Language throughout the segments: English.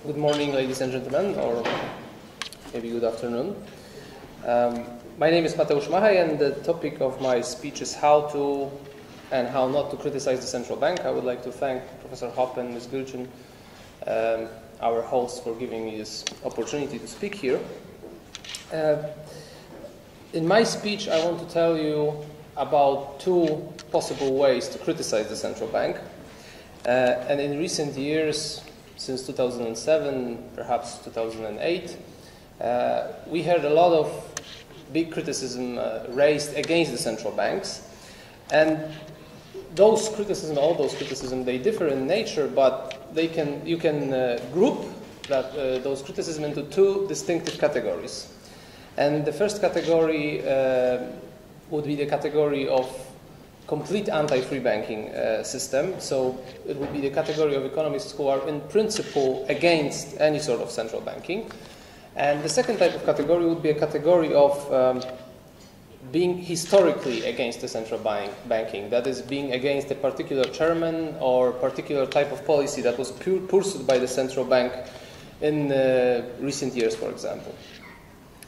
Good morning, ladies and gentlemen, or maybe good afternoon. My name is Mateusz, and the topic of my speech is how to and how not to criticize the central bank. I would like to thank Professor Hoppe and Ms. Gülcin, our hosts, for giving me this opportunity to speak here. In my speech, I want to tell you about two possible ways to criticize the central bank. And in recent years, since 2007, perhaps 2008, we heard a lot of big criticism raised against the central banks. And all those criticism, they differ in nature, but you can group those criticism into two distinctive categories. And the first category would be the category of complete anti-free banking system. So it would be the category of economists who are in principle against any sort of central banking. And the second type of category would be a category of being historically against the central banking, that is, being against a particular chairman or particular type of policy that was pursued by the central bank in recent years, for example.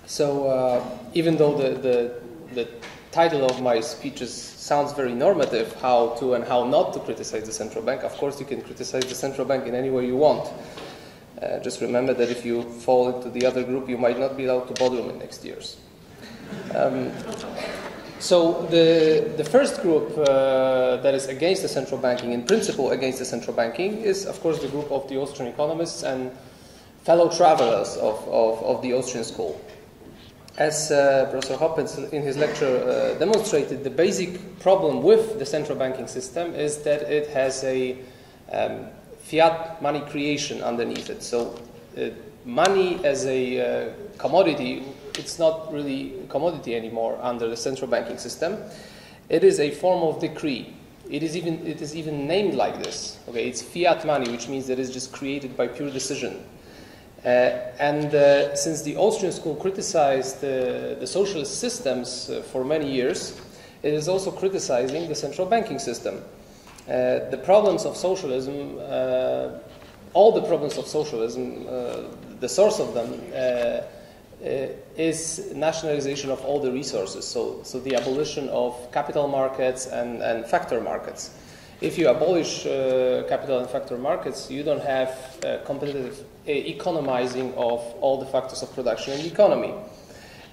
So even though the title of my speeches sounds very normative, how to and how not to criticize the central bank, of course you can criticize the central bank in any way you want. Just remember that if you fall into the other group, you might not be allowed to boardroom in next years. So the first group that is against the central banking, in principle against the central banking, is of course the group of the Austrian economists and fellow travelers of the Austrian school. As Professor Hoppe in his lecture demonstrated, the basic problem with the central banking system is that it has a fiat money creation underneath it. So money as a commodity, it's not really a commodity anymore under the central banking system. It is a form of decree. It is even named like this. Okay, it's fiat money, which means that it's just created by pure decision. Since the Austrian school criticized the socialist systems for many years, it is also criticizing the central banking system. The problems of socialism, all the problems of socialism, the source of them is nationalization of all the resources, so the abolition of capital markets and factor markets. If you abolish capital and factor markets, you don't have competitive economizing of all the factors of production in the economy.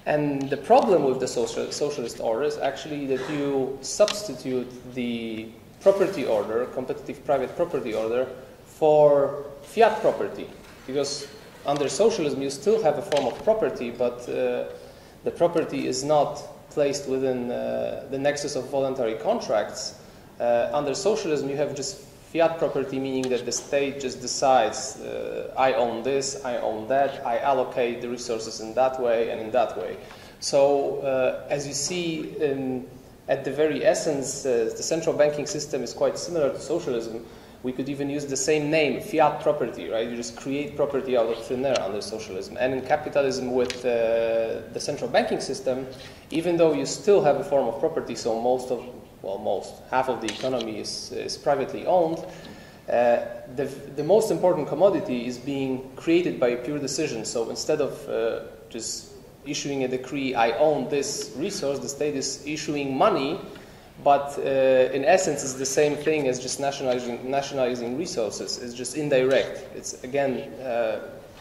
And the problem with the socialist order is actually that you substitute the property order, competitive private property order, for fiat property. Because under socialism you still have a form of property, but the property is not placed within the nexus of voluntary contracts. Under socialism you have just fiat property, meaning that the state just decides, I own this, I own that, I allocate the resources in that way and in that way. So as you see, at the very essence, the central banking system is quite similar to socialism. We could even use the same name, fiat property, right? You just create property out of thin air under socialism. And in capitalism with the central banking system, even though you still have a form of property, so half of the economy is privately owned, the most important commodity is being created by a pure decision. So instead of just issuing a decree, I own this resource, the state is issuing money, but in essence it's the same thing as just nationalizing resources. It's just indirect. It's again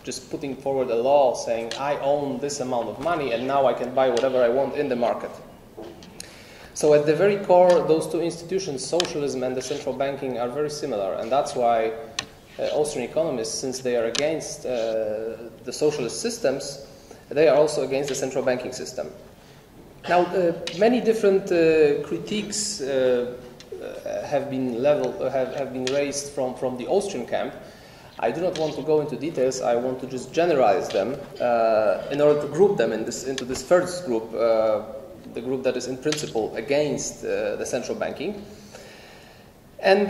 just putting forward a law saying I own this amount of money and now I can buy whatever I want in the market. So at the very core, those two institutions, socialism and the central banking, are very similar, and that's why Austrian economists, since they are against the socialist systems, they are also against the central banking system. Now, many different critiques have been raised from the Austrian camp. I do not want to go into details. I want to just generalize them in order to group them into this first group. The group that is in principle against the central banking. And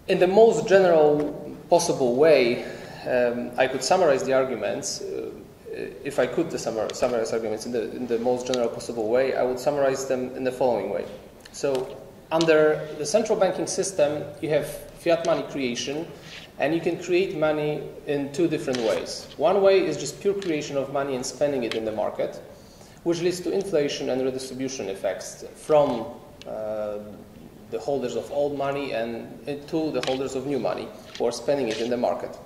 in the most general possible way, I could summarize the arguments. If I could summarize arguments in the most general possible way, I would summarize them in the following way. So under the central banking system, you have fiat money creation, and you can create money in two different ways. One way is just pure creation of money and spending it in the market, which leads to inflation and redistribution effects from the holders of old money and to the holders of new money who are spending it in the market.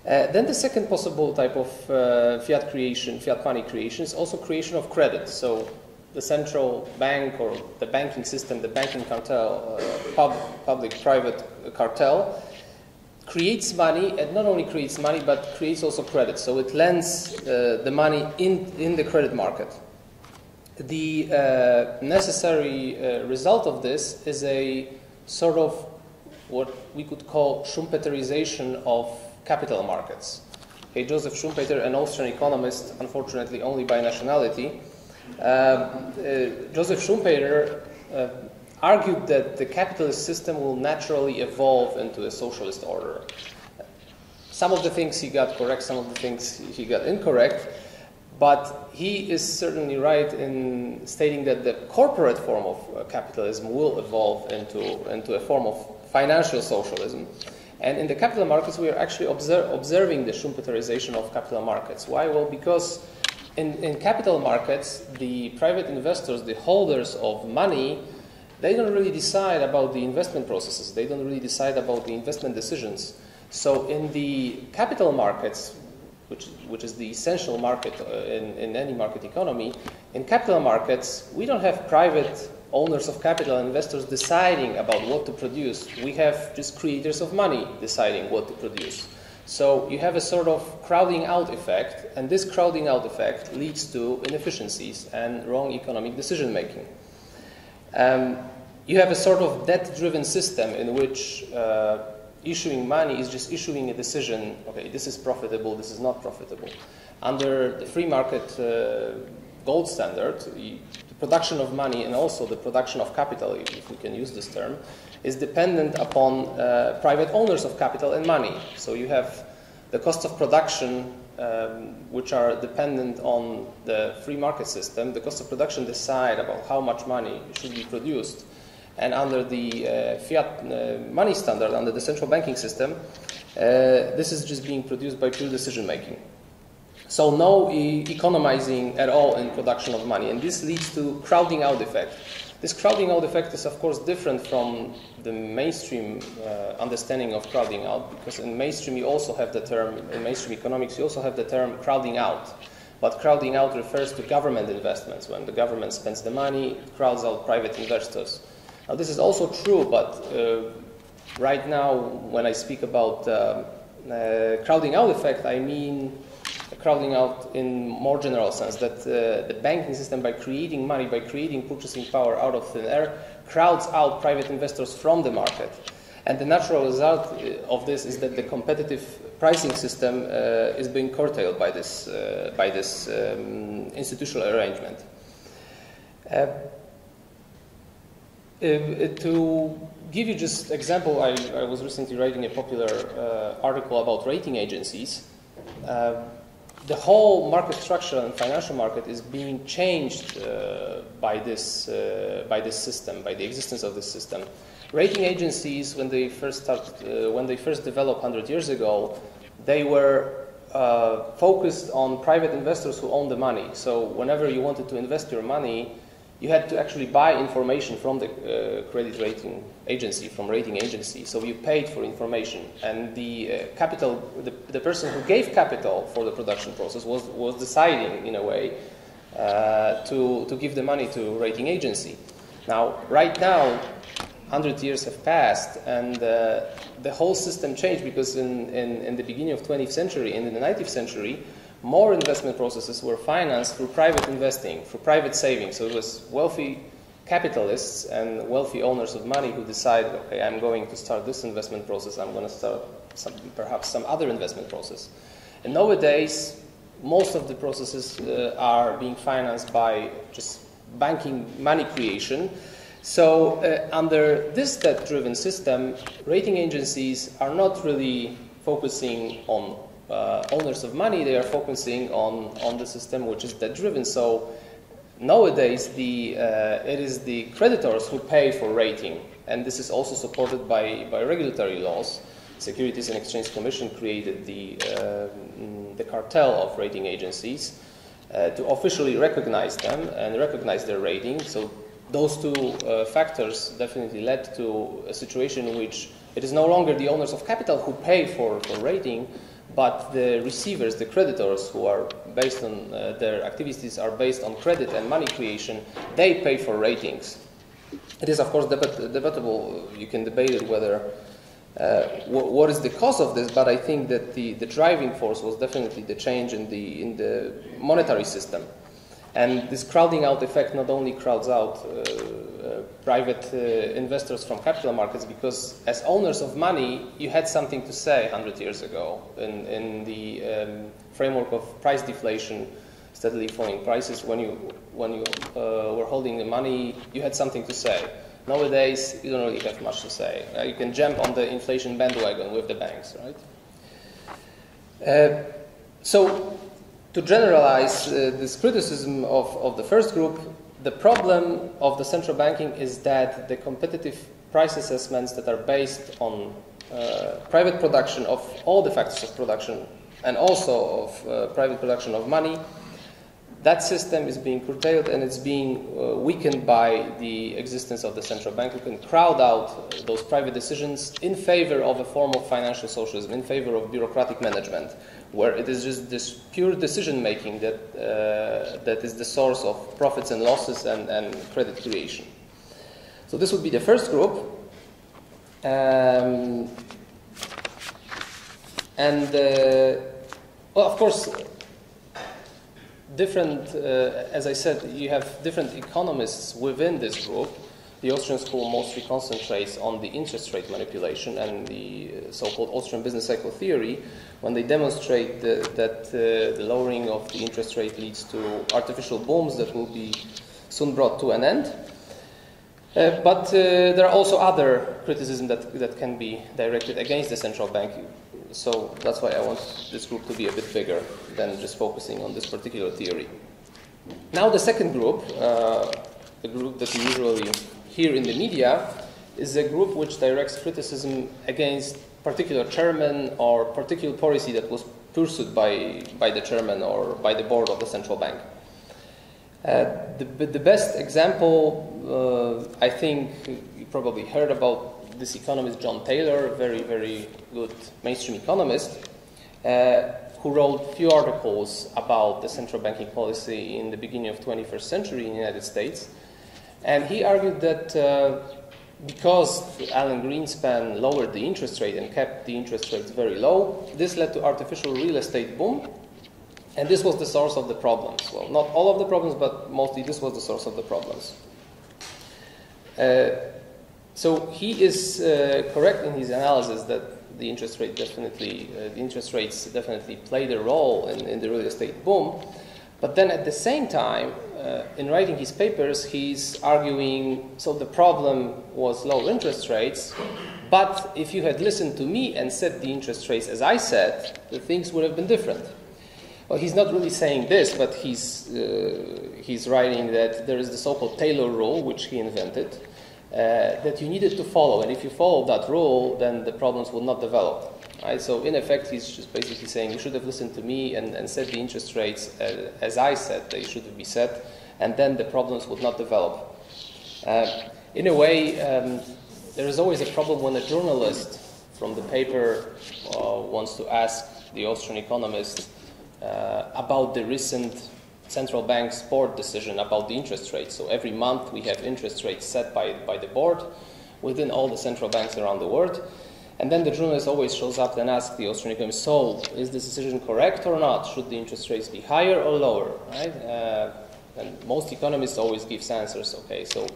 Then the second possible type of fiat money creation is also creation of credit. So the central bank or the banking system, the banking cartel, public-private cartel, creates money, and not only creates money, but creates also credit. So it lends the money in the credit market. The necessary result of this is a sort of what we could call Schumpeterization of capital markets. Okay, Joseph Schumpeter, an Austrian economist, unfortunately only by nationality, Joseph Schumpeter argued that the capitalist system will naturally evolve into a socialist order. Some of the things he got correct, some of the things he got incorrect, but he is certainly right in stating that the corporate form of capitalism will evolve into a form of financial socialism. And in the capital markets, we are actually observing the Schumpeterization of capital markets. Why? Well, because in capital markets, the private investors, the holders of money, they don't really decide about the investment processes. They don't really decide about the investment decisions. So in the capital markets, which is the essential market in any market economy, in capital markets, we don't have private owners of capital, investors deciding about what to produce. We have just creators of money deciding what to produce. So you have a sort of crowding out effect, and this crowding out effect leads to inefficiencies and wrong economic decision making. You have a sort of debt-driven system in which issuing money is just issuing a decision, okay, this is profitable, this is not profitable. Under the free market gold standard, the production of money and also the production of capital, if we can use this term, is dependent upon private owners of capital and money. So you have the cost of production, which are dependent on the free market system. The cost of production decide about how much money should be produced. And under the fiat money standard, under the central banking system, this is just being produced by pure decision making. So no economizing at all in production of money, and this leads to crowding out effect. This crowding out effect is of course different from the mainstream understanding of crowding out, because in mainstream you also have the term, in mainstream economics you also have the term crowding out. But crowding out refers to government investments. When the government spends the money, it crowds out private investors. Now this is also true, but right now when I speak about crowding out effect, I mean crowding out in more general sense, that the banking system, by creating money, by creating purchasing power out of thin air, crowds out private investors from the market. And the natural result of this is that the competitive pricing system is being curtailed by this institutional arrangement. To give you just example, I was recently writing a popular article about rating agencies. The whole market structure and financial market is being changed by this system, by the existence of this system. Rating agencies, when they first developed 100 years ago, they were focused on private investors who own the money. So whenever you wanted to invest your money, you had to actually buy information from the credit rating agency, from rating agency. So you paid for information, and the the person who gave capital for the production process was deciding, in a way, to give the money to rating agency. Now, right now, 100 years have passed, and the whole system changed, because in the beginning of 20th century and in the 19th century, more investment processes were financed through private investing, through private savings. So it was wealthy capitalists and wealthy owners of money who decided, okay, I'm going to start this investment process, I'm going to start perhaps some other investment process. And nowadays, most of the processes are being financed by just banking money creation. So under this debt-driven system, rating agencies are not really focusing on owners of money. They are focusing on the system which is debt-driven. So nowadays it is the creditors who pay for rating, and this is also supported by regulatory laws. Securities and Exchange Commission created the cartel of rating agencies to officially recognize them and recognize their rating. So those two factors definitely led to a situation in which it is no longer the owners of capital who pay for rating, but the receivers, the creditors, who are based on their activities are based on credit and money creation, they pay for ratings. It is, of course, debatable. You can debate it whether what is the cause of this, but I think that the driving force was definitely the change in the monetary system. And this crowding out effect not only crowds out private investors from capital markets, because as owners of money, you had something to say 100 years ago in the framework of price deflation, steadily falling prices. When you were holding the money, you had something to say. Nowadays, you don't really have much to say. You can jump on the inflation bandwagon with the banks, right? So, to generalize this criticism of the first group, the problem of the central banking is that the competitive price assessments that are based on private production of all the factors of production and also of private production of money, that system is being curtailed and it's being weakened by the existence of the central bank, who can crowd out those private decisions in favor of a form of financial socialism, in favor of bureaucratic management, where it is just this pure decision-making that is the source of profits and losses and credit creation. So this would be the first group. Well, of course, different, as I said, you have different economists within this group. The Austrian school mostly concentrates on the interest rate manipulation and the so-called Austrian business cycle theory, when they demonstrate that the lowering of the interest rate leads to artificial booms that will be soon brought to an end. But there are also other criticisms that can be directed against the central bank. So that's why I want this group to be a bit bigger than just focusing on this particular theory. Now the second group, the group that you usually hear in the media, is a group which directs criticism against particular chairman or particular policy that was pursued by the chairman or by the board of the central bank. The best example, I think you probably heard about this economist John Taylor, very, very good mainstream economist, who wrote few articles about the central banking policy in the beginning of 21st century in the United States. And he argued that because Alan Greenspan lowered the interest rate and kept the interest rates very low, this led to artificial real estate boom. And this was the source of the problems. Well, not all of the problems, but mostly this was the source of the problems. So he is correct in his analysis that the interest rates definitely played a role in the real estate boom. But then at the same time, in writing his papers, he's arguing, so the problem was low interest rates, but if you had listened to me and set the interest rates as I said, the things would have been different. Well, he's not really saying this, but he's writing that there is the so-called Taylor rule, which he invented, that you needed to follow, and if you follow that rule, then the problems will not develop. Right? So in effect, he's just basically saying you should have listened to me and set the interest rates as I said they should be set, and then the problems would not develop. In a way, there is always a problem when a journalist from the paper wants to ask the Austrian economist about the recent central bank's board decision about the interest rates. So every month we have interest rates set by the board within all the central banks around the world. And then the journalist always shows up and asks the Austrian economist, so is this decision correct or not? Should the interest rates be higher or lower? Right? And most economists always give answers, okay, so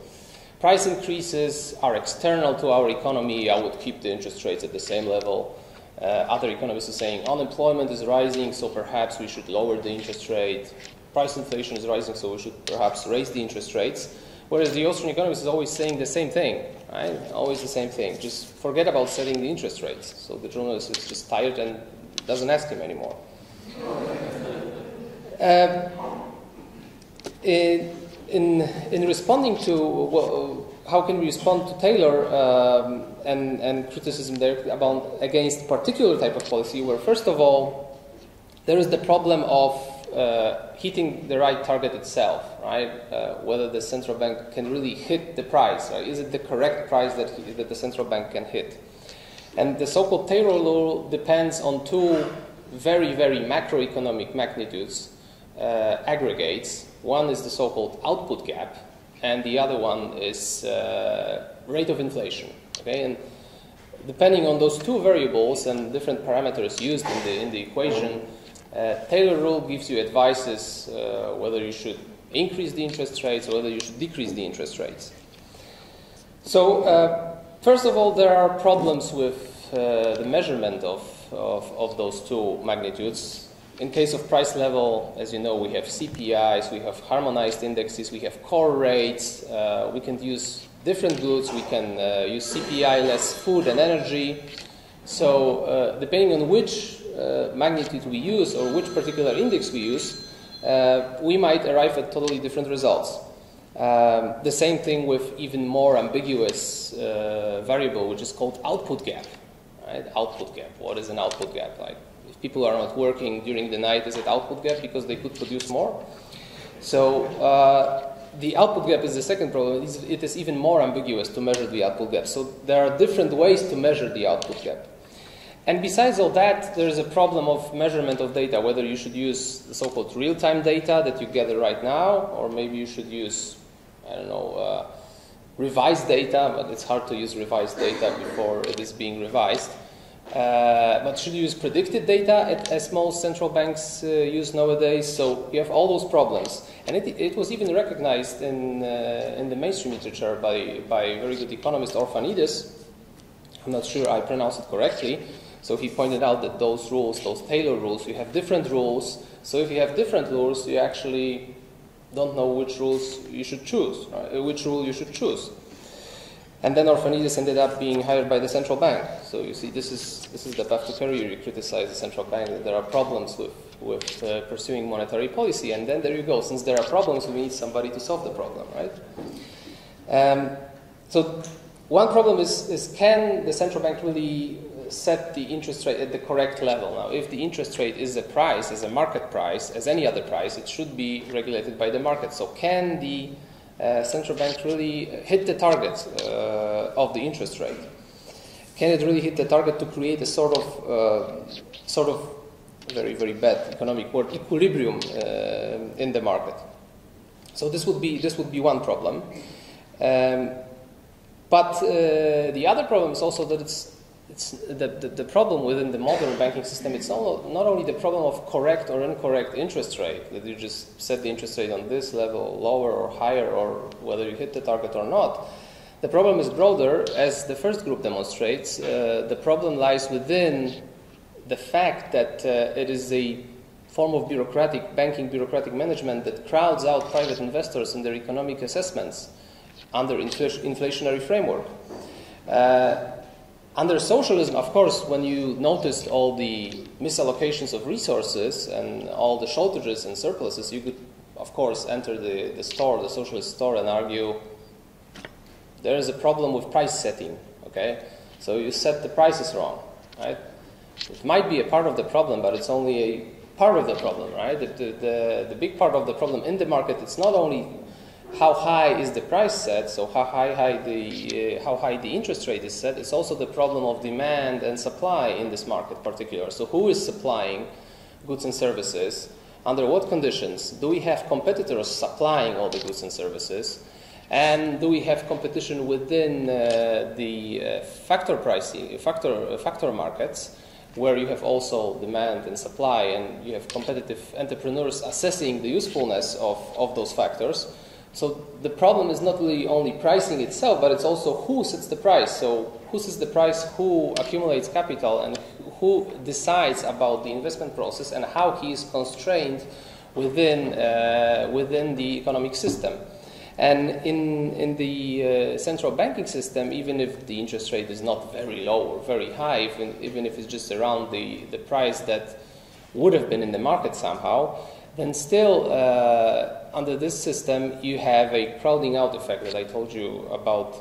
price increases are external to our economy. I would keep the interest rates at the same level. Other economists are saying unemployment is rising, so perhaps we should lower the interest rate. Price inflation is rising, so we should perhaps raise the interest rates. Whereas the Austrian economist is always saying the same thing, right? Always the same thing. Just forget about setting the interest rates. So the journalist is just tired and doesn't ask him anymore. in responding to, well, how can we respond to Taylor and criticism there against particular type of policy, where first of all, there is the problem of hitting the right target itself, right? Whether the central bank can really hit the price, right? Is it the correct price that the central bank can hit? And the so-called Taylor law depends on two very, very macroeconomic magnitudes, aggregates. One is the so-called output gap, and the other one is rate of inflation. Okay, and depending on those two variables and different parameters used in the equation, Taylor rule gives you advices whether you should increase the interest rates or whether you should decrease the interest rates. So, first of all, there are problems with the measurement of those two magnitudes. In case of price level, as you know, we have CPIs, we have harmonized indexes, we have core rates, we can use different goods, we can use CPI less food and energy. So depending on which magnitude we use or which particular index we use, we might arrive at totally different results. The same thing with even more ambiguous variable, which is called output gap. Right? Output gap. What is an output gap? Like, if people are not working during the night, is it output gap because they could produce more? So the output gap is the second problem. It is even more ambiguous to measure the output gap. So there are different ways to measure the output gap. And besides all that, there is a problem of measurement of data, whether you should use the so-called real-time data that you gather right now, or maybe you should use, I don't know, revised data, but it's hard to use revised data before it is being revised. But should you use predicted data, as most central banks use nowadays? So you have all those problems. And it was even recognized in the mainstream literature by a very good economist, Orphanidis. I'm not sure I pronounced it correctly. So he pointed out that those rules, those Taylor rules, you have different rules. So if you have different rules, you actually don't know which rules you should choose, right? Which rule you should choose. And then Orphanidis ended up being hired by the central bank. So you see, this is the path to carry. You criticize the central bank that there are problems with pursuing monetary policy, and then there you go. Since there are problems, we need somebody to solve the problem, right? So one problem is can the central bank really set the interest rate at the correct level? Now, if the interest rate is a price, as a market price, as any other price, it should be regulated by the market. So can the central bank really hit the target of the interest rate? Can it really hit the target to create a sort of very, very bad economic word, equilibrium in the market? So this would be one problem. But the other problem is also that the problem within the modern banking system. It's not only the problem of correct or incorrect interest rate, that you just set the interest rate on this level, lower or higher, or whether you hit the target or not. The problem is broader, as the first group demonstrates. The problem lies within the fact that it is a form of banking bureaucratic management that crowds out private investors in their economic assessments under inflationary framework. Under socialism, of course, when you noticed all the misallocations of resources and all the shortages and surpluses, you could, of course, enter the socialist store, and argue there is a problem with price setting, okay? So you set the prices wrong, right? It might be a part of the problem, but it's only a part of the problem, right? The big part of the problem in the market, it's not only how high is the price set, so how high the interest rate is set. It's also the problem of demand and supply in this market particular. So who is supplying goods and services? Under what conditions? Do we have competitors supplying all the goods and services? And do we have competition within the factor pricing, factor markets, where you have also demand and supply, and you have competitive entrepreneurs assessing the usefulness of those factors? So the problem is not really only pricing itself, but it's also who sets the price. So who sets the price, who accumulates capital, and who decides about the investment process, and how he is constrained within the economic system. And in the central banking system, even if the interest rate is not very low or very high, even if it's just around the price that would have been in the market somehow, then still under this system, you have a crowding out effect that I told you about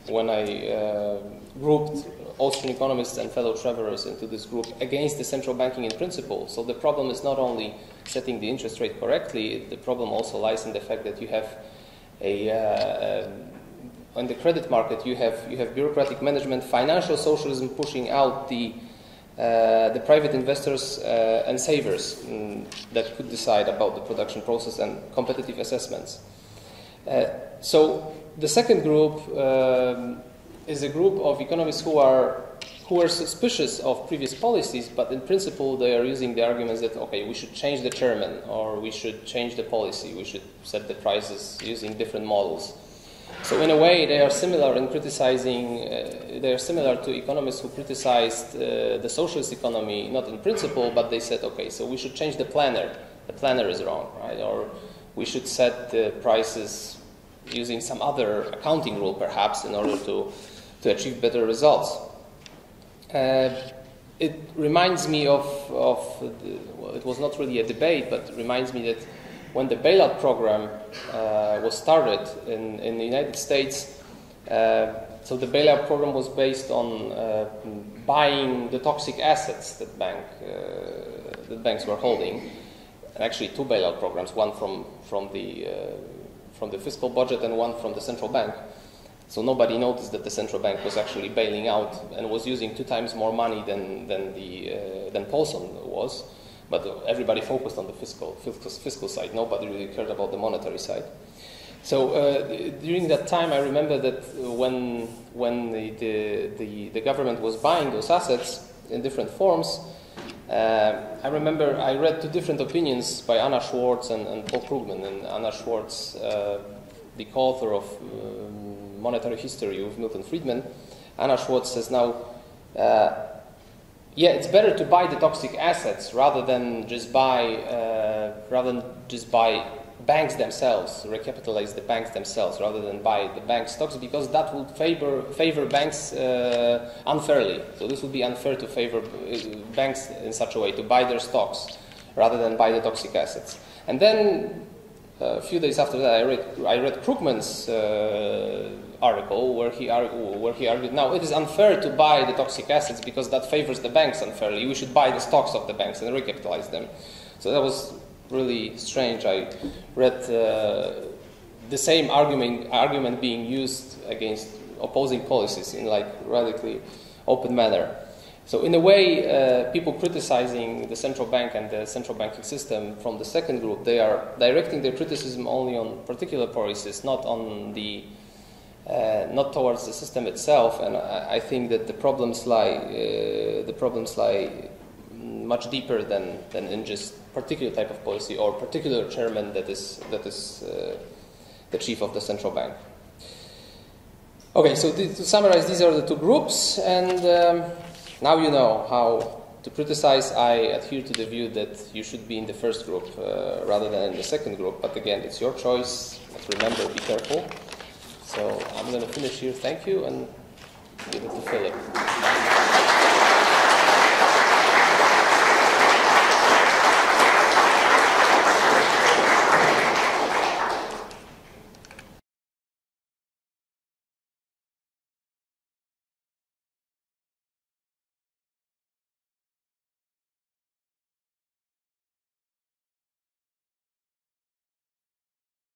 when I grouped Austrian economists and fellow travelers into this group against the central banking in principle. So the problem is not only setting the interest rate correctly, the problem also lies in the fact that you have on the credit market, you have bureaucratic management, financial socialism pushing out the private investors and savers that could decide about the production process and competitive assessments. So the second group is a group of economists who are suspicious of previous policies, but in principle they are using the arguments that, okay, we should change the chairman, or we should change the policy, we should set the prices using different models. So in a way they are similar in criticizing, they are similar to economists who criticized the socialist economy, not in principle, but they said, okay, so we should change the planner is wrong, right? Or we should set the prices using some other accounting rule perhaps in order to achieve better results. It reminds me of well, it was not really a debate, but it reminds me that when the bailout program was started in the United States, so the bailout program was based on buying the toxic assets that banks were holding. And actually, two bailout programs: one from the fiscal budget and one from the central bank. So nobody noticed that the central bank was actually bailing out and was using 2 times more money than Paulson was. But everybody focused on the fiscal side. Nobody really cared about the monetary side. So during that time, I remember that when the government was buying those assets in different forms, I remember I read 2 different opinions by Anna Schwartz and Paul Krugman. And Anna Schwartz, the co-author of Monetary History with Milton Friedman, Anna Schwartz says now, yeah, it's better to buy the toxic assets rather than just buy banks themselves, recapitalize the banks themselves, rather than buy the bank stocks, because that would favor banks unfairly. So this would be unfair to favor banks in such a way to buy their stocks rather than buy the toxic assets. And then a few days after that, I read Krugman's article where he argued, now it is unfair to buy the toxic assets because that favors the banks unfairly. We should buy the stocks of the banks and recapitalize them. So that was really strange. I read the same argument being used against opposing policies in like radically open manner. So in a way, people criticizing the central bank and the central banking system from the second group, they are directing their criticism only on particular policies, not on the not towards the system itself. And I think that the problems lie much deeper than in just particular type of policy or particular chairman that is the chief of the central bank. Okay, so to summarize, these are the 2 groups, and now you know how to criticize. I adhere to the view that you should be in the first group rather than in the second group, but again, it's your choice. But remember, be careful. So I'm going to finish here. Thank you, and give it to Philip.